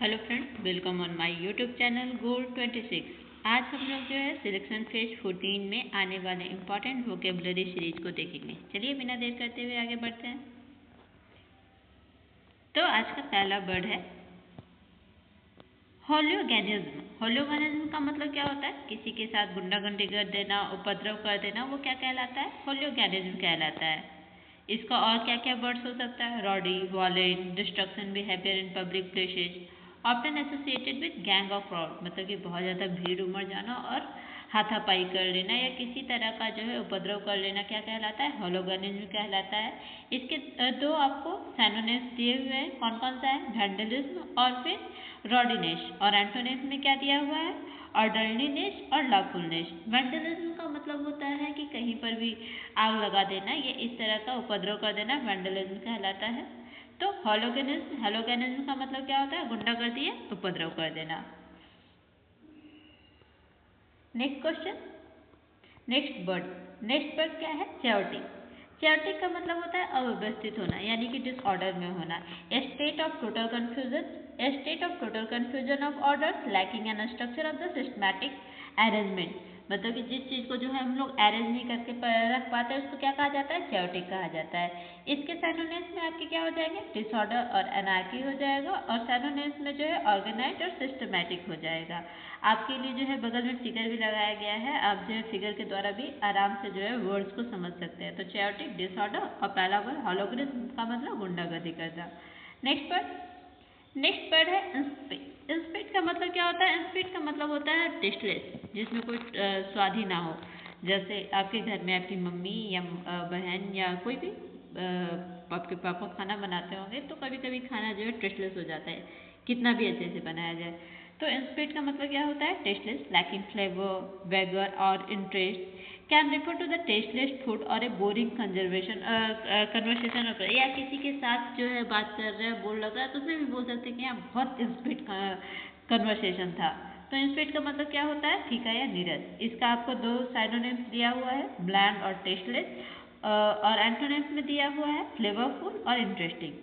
Hello friends, welcome on my YouTube channel goal 26। आज हम लोग जो है सिलेक्शन फेज 14 में आने वाले इम्पॉर्टेंट वोकेबलरी सीरीज को देखेंगे। चलिए बिना देर करते हुए आगे बढ़ते हैं। तो आज का पहला वर्ड है होलियोगैनिज्म। होलियोगैनिज्म का मतलब क्या होता है? किसी के साथ गुंडागर्दी कर देना, उपद्रव कर देना, वो क्या कहलाता है? होलियोगैनिज्म कहलाता है। इसका और क्या क्या वर्ड्स हो सकता है? Rowdy, वॉलेंट, destruction behaviour in public places, often associated with gang of crowd, मतलब कि बहुत ज़्यादा भीड़ उमड़ जाना और हाथापाई कर लेना या किसी तरह का जो है उपद्रव कर लेना क्या कहलाता है? होलियोगैनिज्म कहलाता है। इसके दो आपको सिनोनिम्स दिए हुए हैं। कौन कौन सा है? वैंडलिज्म और फिर रॉडीनेस। और एंटोनिम्स में क्या दिया हुआ है? ऑर्डरलीनेस और लॉफुलनेस। वैंडलिज्म का मतलब होता है कि कहीं पर भी आग लगा देना, ये इस तरह का उपद्रव कर देना वैंडलिज्म कहलाता है। तो होलियोगैनिज्म का मतलब क्या होता है? गुंडागर्दी या उपद्रव कर देना। नेक्स्ट क्वेश्चन, नेक्स्ट वर्ड क्या है? चैओटिक। चैओटिक का मतलब होता है अव्यवस्थित होना, यानी कि डिसऑर्डर में होना। A state of total confusion of orders lacking an structure of the systematic arrangement. मतलब कि जिस चीज़ को जो है हम लोग अरेंज नहीं करके रख पाते उसको क्या कहा जाता है? चैओटिक कहा जाता है। इसके सिनोनिम्स में आपके क्या हो जाएंगे? डिसऑर्डर और एनार्की हो जाएगा, और सिनोनिम्स में जो है ऑर्गेनाइज्ड और सिस्टमैटिक हो जाएगा। आपके लिए जो है बगल में फिगर भी लगाया गया है, आप जो है फिगर के द्वारा भी आराम से जो है वर्ड्स को समझ सकते हैं। तो चैओटिक, डिसऑर्डर और पहला वर्ड होलियोगैनिज्म का मतलब गुंडागर्दी करना। नेक्स्ट वर्ड है इंस्पिड। इंस्पिड का मतलब क्या होता है? इंस्पिड का मतलब होता है टेस्टलेस, जिसमें कोई स्वाद ही ना हो। जैसे आपके घर में आपकी मम्मी या बहन या कोई भी आपके पापा खाना बनाते होंगे तो कभी कभी खाना जो है टेस्टलेस हो जाता है, कितना भी अच्छे से बनाया जाए। तो इंस्पिड का मतलब क्या होता है? Tasteless, lacking flavour, vigour or interest, can refer to the tasteless food or a boring conversation, या किसी के साथ जो है बात कर रहे हैं, बोल रहा है तो उसमें भी बोल सकते हैं कि यहाँ बहुत इंस्पिड कन्वर्सेशन था। तो इंस्पिड का मतलब क्या होता है? फीका या नीरस। इसका आपको दो सिनोनिम्स दिया हुआ है, ब्लैंड और टेस्टलेस, और एंटोनिम्स में दिया हुआ है फ्लेवरफुल और इंटरेस्टिंग।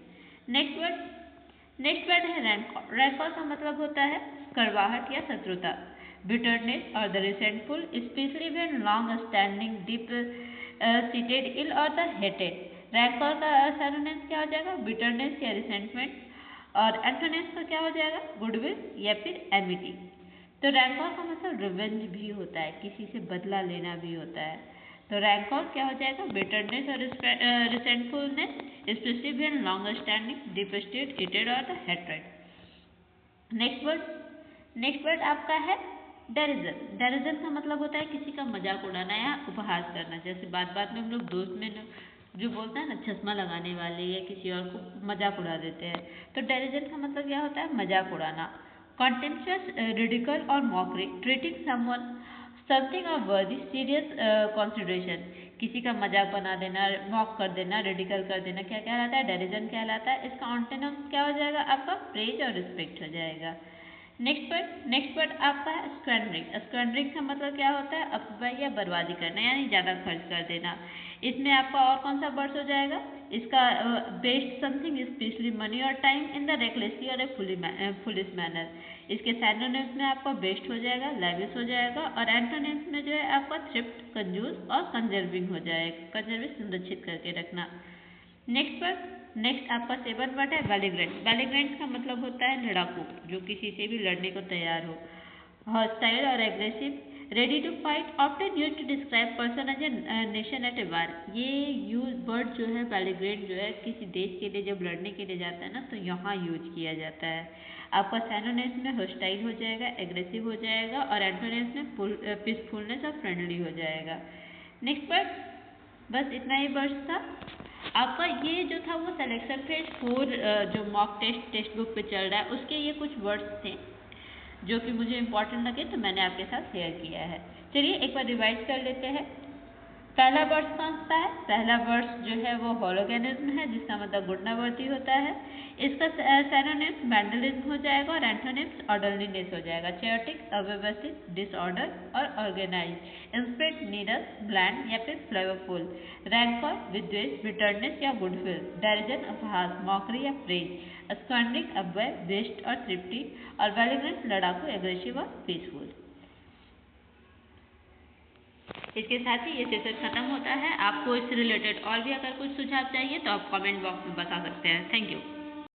नेक्स्ट वर्ड है रैंकॉर। रैंकॉर का मतलब होता है कड़वाहट या शत्रुता, बिटरनेस और the resentful, specially when long standing deep seated ill और द हेटेड। रैंकॉर का सिनोनिम्स क्या हो जाएगा? बिटरनेस या रिसेंटमेंट, और एंटोनिम्स का क्या हो जाएगा? गुडविल या फिर एमिटी। तो रैंकॉर का मतलब रिवेंज भी होता है, किसी से बदला लेना भी होता है। तो रैंकॉर क्या हो जाएगा? बिटरनेस और resentfulness, specially when long standing deep stead hated और द हेट्रेड। नेक्स्ट वर्ड आपका है डेरिजन। डेरिजन का मतलब होता है किसी का मजाक उड़ाना या उपहास करना। जैसे बात बात में हम लोग दोस्त में जो बोलते हैं ना, चश्मा लगाने वाले या किसी और को मजाक उड़ा देते हैं। तो डेरिजन का मतलब क्या होता है? मजाक उड़ाना। कॉन्टेम्पचुअस, रिडिकल और mockery, treating someone something of वर्दी सीरियस कंसिडरेशन। किसी का मजाक बना देना, मॉक कर देना, रिडिकल कर देना क्या कहलाता है? डेरिजन कहलाता है। इसका ऑन्टेनम्स क्या हो जाएगा आपका? प्रेज और रिस्पेक्ट हो जाएगा। नेक्स्ट वर्ड आपका है स्क्वेंडरिंग। स्क्वेंडरिंग का मतलब क्या होता है? अपव्यय या बर्बादी करना, यानी ज़्यादा खर्च कर देना। इसमें आपका और कौन सा वर्ड हो जाएगा? इसका वेस्ट समथिंग स्पेशली मनी और टाइम इन द रेकलेसली और ए फुलिश मैनर। इसके सिनोनिम्स में आपका बेस्ट हो जाएगा, लेविश हो जाएगा, और एंटोनिम्स में जो है आपका थ्रिफ्ट, कंजूस और कंजर्विंग हो जाएगा। कंजर्विंग संरक्षित करके रखना। नेक्स्ट आपका 7 वर्ड है वैलिग्रेंट। वैलिग्रेंट का मतलब होता है लड़ाकू, जो किसी से भी लड़ने को तैयार हो। हॉस्टाइल और aggressive, ready to fight, often use to describe person as a nation at a war. ये यूज वर्ड जो है वैलिग्रेंट जो है किसी देश के लिए जब लड़ने के लिए जाता है ना, तो यहाँ यूज किया जाता है। आपका सिनोनिम्स में हॉस्टाइल हो जाएगा, एग्रेसिव हो जाएगा, और एंटोनिम्स में पीसफुलनेस और फ्रेंडली हो जाएगा। नेक्स्ट वर्ड, बस इतना ही वर्ड था आपका। ये जो था वो सिलेक्शन फेज 4 जो मॉक टेस्ट बुक पे चल रहा है, उसके ये कुछ वर्ड्स थे जो कि मुझे इंपॉर्टेंट लगे, तो मैंने आपके साथ शेयर किया है। चलिए एक बार रिवाइज कर लेते हैं। पहला वर्ड्स कौन सा है? पहला वर्ड्स जो है वो होलोगेनिज्म है, जिसका मतलब गुणनावर्ती होता है। इसका सिनोनिम्स मैंडलिज्म हो जाएगा और एंटोनिम्स ऑर्डरलीनेस हो जाएगा। चेयोटिक, अव्यवस्थित, डिसऑर्डर और ऑर्गेनाइज, इंस्पिरिट, नीरस, ब्लैंड या फिर फ्लेवरफुल, रैंकर, विद्वेष, बिटरनेस या गुडविल, डेरिजन, उपहास, मॉकरी या प्रेज, स्क्वांडरिंग, अव्यय, वेस्ट और तृप्ति, और वेलिग्रेंट, लड़ाकू, एग्रेसिव और पीसफुल। इसके साथ ही ये सेशन खत्म होता है। आपको इससे रिलेटेड और भी अगर कुछ सुझाव चाहिए तो आप कमेंट बॉक्स में बता सकते हैं। Thank you.